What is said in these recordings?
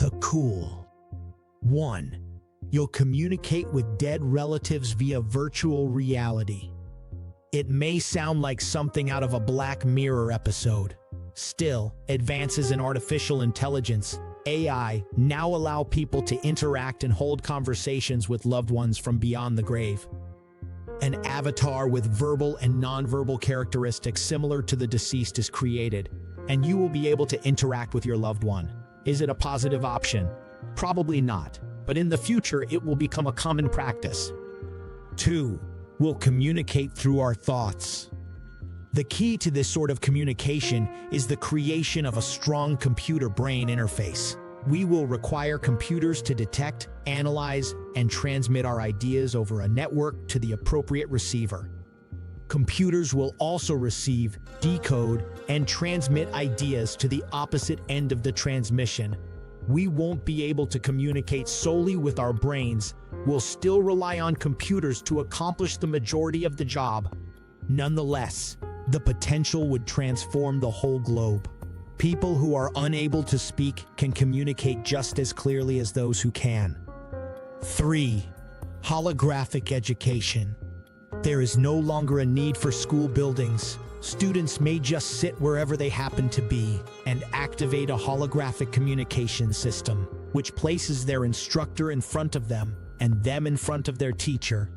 The cool. 1. You'll communicate with dead relatives via virtual reality. It may sound like something out of a Black Mirror episode. Still, advances in artificial intelligence, AI, now allow people to interact and hold conversations with loved ones from beyond the grave. An avatar with verbal and nonverbal characteristics similar to the deceased is created, and you will be able to interact with your loved one. Is it a positive option? Probably not, but in the future it will become a common practice. 2. We'll communicate through our thoughts. The key to this sort of communication is the creation of a strong computer-brain interface. We will require computers to detect, analyze, and transmit our ideas over a network to the appropriate receiver. Computers will also receive, decode, and transmit ideas to the opposite end of the transmission. We won't be able to communicate solely with our brains. We'll still rely on computers to accomplish the majority of the job. Nonetheless, the potential would transform the whole globe. People who are unable to speak can communicate just as clearly as those who can. 3. Holographic education. There is no longer a need for school buildings. Students may just sit wherever they happen to be and activate a holographic communication system, which places their instructor in front of them and them in front of their teacher.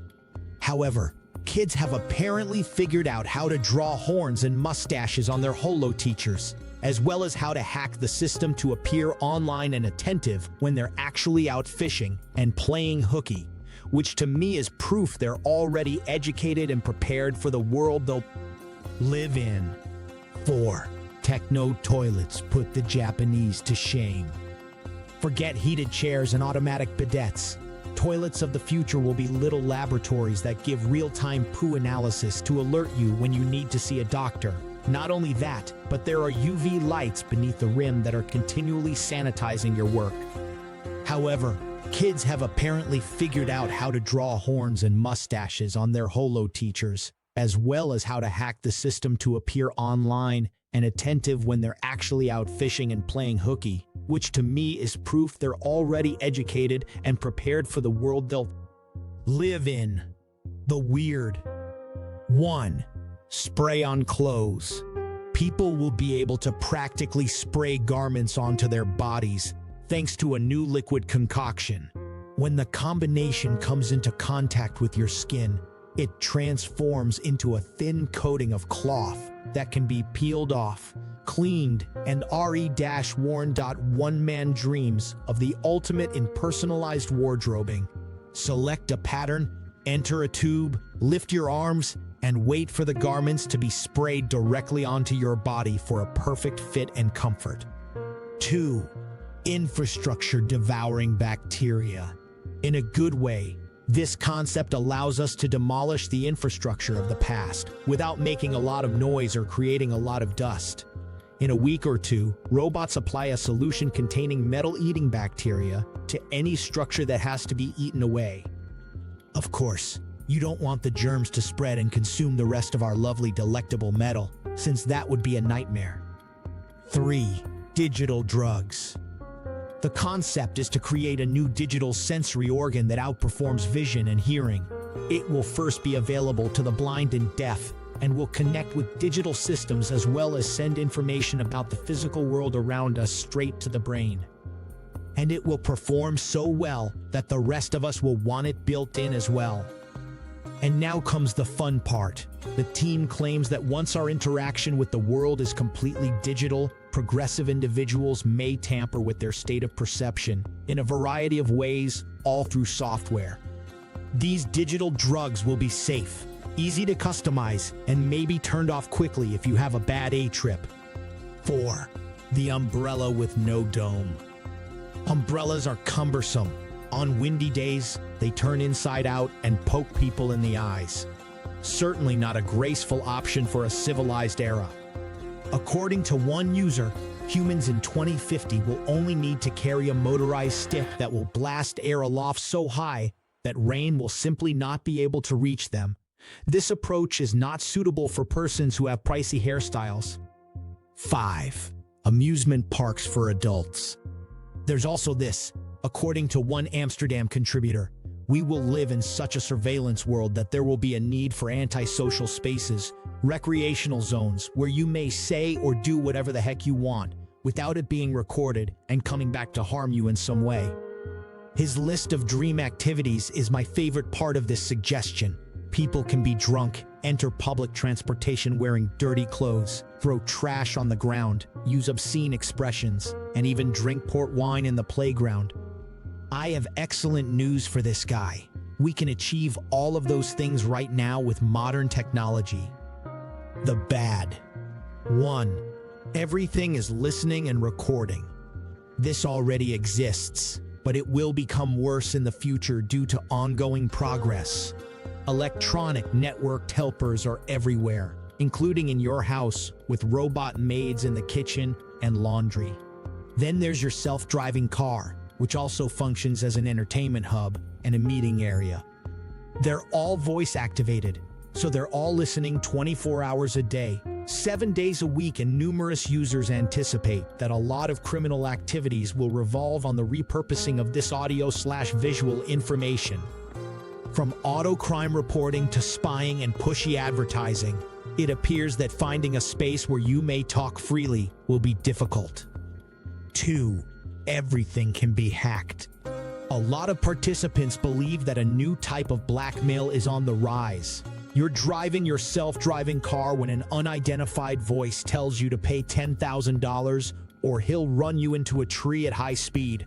However, kids have apparently figured out how to draw horns and mustaches on their holo teachers, as well as how to hack the system to appear online and attentive when they're actually out fishing and playing hooky, which to me is proof they're already educated and prepared for the world they'll live in. 4. Techno toilets put the Japanese to shame. Forget heated chairs and automatic bidets. Toilets of the future will be little laboratories that give real-time poo analysis to alert you when you need to see a doctor. Not only that, but there are UV lights beneath the rim that are continually sanitizing your work. However, kids have apparently figured out how to draw horns and mustaches on their holo teachers, as well as how to hack the system to appear online and attentive when they're actually out fishing and playing hooky, which to me is proof they're already educated and prepared for the world they'll live in. The weird. 1. Spray on clothes. People will be able to practically spray garments onto their bodies thanks to a new liquid concoction. When the combination comes into contact with your skin, it transforms into a thin coating of cloth that can be peeled off, cleaned, and worn. One man dreams of the ultimate in personalized wardrobing. Select a pattern, enter a tube, lift your arms, and wait for the garments to be sprayed directly onto your body for a perfect fit and comfort. 2. Infrastructure-devouring bacteria. In a good way, this concept allows us to demolish the infrastructure of the past without making a lot of noise or creating a lot of dust. In a week or two, robots apply a solution containing metal-eating bacteria to any structure that has to be eaten away. Of course, you don't want the germs to spread and consume the rest of our lovely delectable metal, since that would be a nightmare. 3. Digital drugs. The concept is to create a new digital sensory organ that outperforms vision and hearing. It will first be available to the blind and deaf, and will connect with digital systems as well as send information about the physical world around us straight to the brain. And it will perform so well that the rest of us will want it built in as well. And now comes the fun part. The team claims that once our interaction with the world is completely digital, progressive individuals may tamper with their state of perception in a variety of ways, all through software. These digital drugs will be safe, easy to customize, and may be turned off quickly if you have a bad A-trip. 4. The umbrella with no dome. Umbrellas are cumbersome. On windy days, they turn inside out and poke people in the eyes. Certainly not a graceful option for a civilized era. According to one user, humans in 2050 will only need to carry a motorized stick that will blast air aloft so high that rain will simply not be able to reach them. This approach is not suitable for persons who have pricey hairstyles. 5. Amusement parks for adults. There's also this. According to one Amsterdam contributor, we will live in such a surveillance world that there will be a need for antisocial spaces, recreational zones, where you may say or do whatever the heck you want, without it being recorded and coming back to harm you in some way. His list of dream activities is my favorite part of this suggestion. People can be drunk, enter public transportation wearing dirty clothes, throw trash on the ground, use obscene expressions, and even drink port wine in the playground. I have excellent news for this guy. We can achieve all of those things right now with modern technology. The bad. 1. Everything is listening and recording. This already exists, but it will become worse in the future due to ongoing progress. Electronic networked helpers are everywhere, including in your house with robot maids in the kitchen and laundry. Then there's your self-driving car, which also functions as an entertainment hub and a meeting area. They're all voice activated, so they're all listening 24 hours a day, 7 days a week, and numerous users anticipate that a lot of criminal activities will revolve on the repurposing of this audio/visual information. From auto crime reporting to spying and pushy advertising, it appears that finding a space where you may talk freely will be difficult. 2. Everything can be hacked. A lot of participants believe that a new type of blackmail is on the rise. You're driving your self-driving car when an unidentified voice tells you to pay $10,000 or he'll run you into a tree at high speed.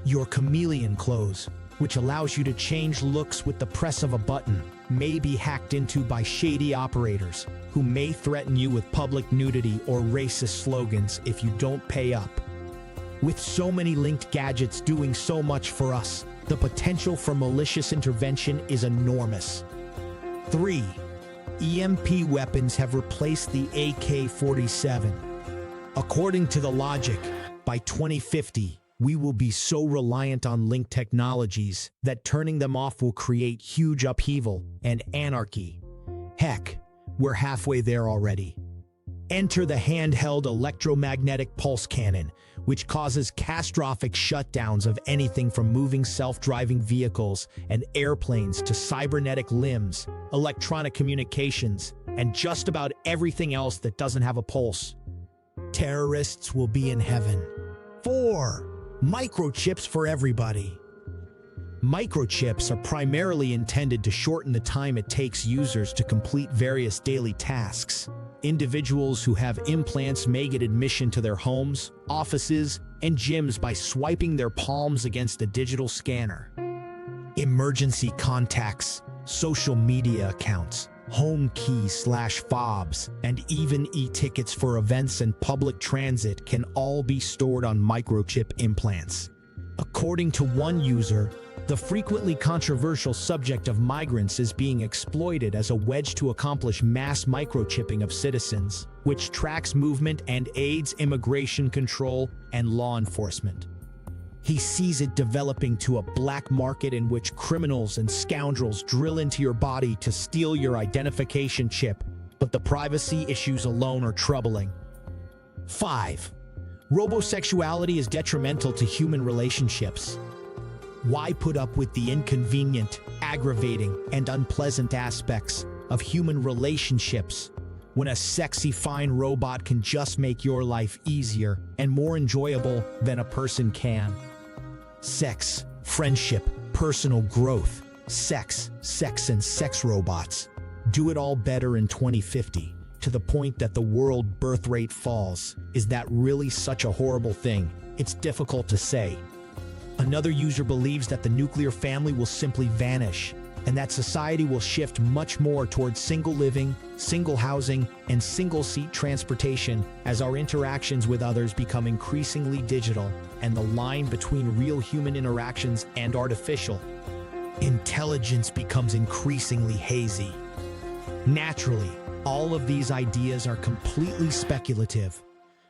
Your chameleon clothes, which allows you to change looks with the press of a button, may be hacked into by shady operators who may threaten you with public nudity or racist slogans if you don't pay up. With so many linked gadgets doing so much for us, the potential for malicious intervention is enormous. 3. EMP weapons have replaced the AK-47. According to the logic, by 2050, we will be so reliant on linked technologies that turning them off will create huge upheaval and anarchy. Heck, we're halfway there already. Enter the handheld electromagnetic pulse cannon, which causes catastrophic shutdowns of anything from moving self-driving vehicles and airplanes to cybernetic limbs, electronic communications, and just about everything else that doesn't have a pulse. Terrorists will be in heaven. 4. Microchips for everybody. Microchips are primarily intended to shorten the time it takes users to complete various daily tasks. Individuals who have implants may get admission to their homes, offices, and gyms by swiping their palms against a digital scanner. Emergency contacts, social media accounts, home keys/fobs, and even e-tickets for events and public transit can all be stored on microchip implants. According to one user, the frequently controversial subject of migrants is being exploited as a wedge to accomplish mass microchipping of citizens, which tracks movement and aids immigration control and law enforcement. He sees it developing to a black market in which criminals and scoundrels drill into your body to steal your identification chip, but the privacy issues alone are troubling. 5. Robosexuality is detrimental to human relationships. Why put up with the inconvenient, aggravating, and unpleasant aspects of human relationships when a sexy, fine robot can just make your life easier and more enjoyable than a person can? Sex, friendship, personal growth, sex, and sex robots. Do it all better in 2050, to the point that the world birth rate falls. Is that really such a horrible thing? It's difficult to say. Another user believes that the nuclear family will simply vanish, and that society will shift much more towards single living, single housing, and single-seat transportation as our interactions with others become increasingly digital and the line between real human interactions and artificial intelligence becomes increasingly hazy. Naturally, all of these ideas are completely speculative.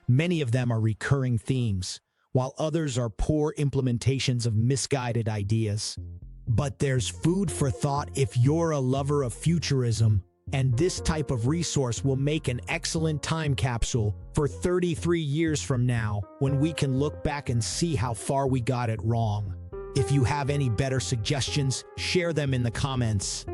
Many of them are recurring themes, while others are poor implementations of misguided ideas. But there's food for thought if you're a lover of futurism And this type of resource will make an excellent time capsule for 33 years from now, when we can look back and see how far we got it wrong. If you have any better suggestions, share them in the comments.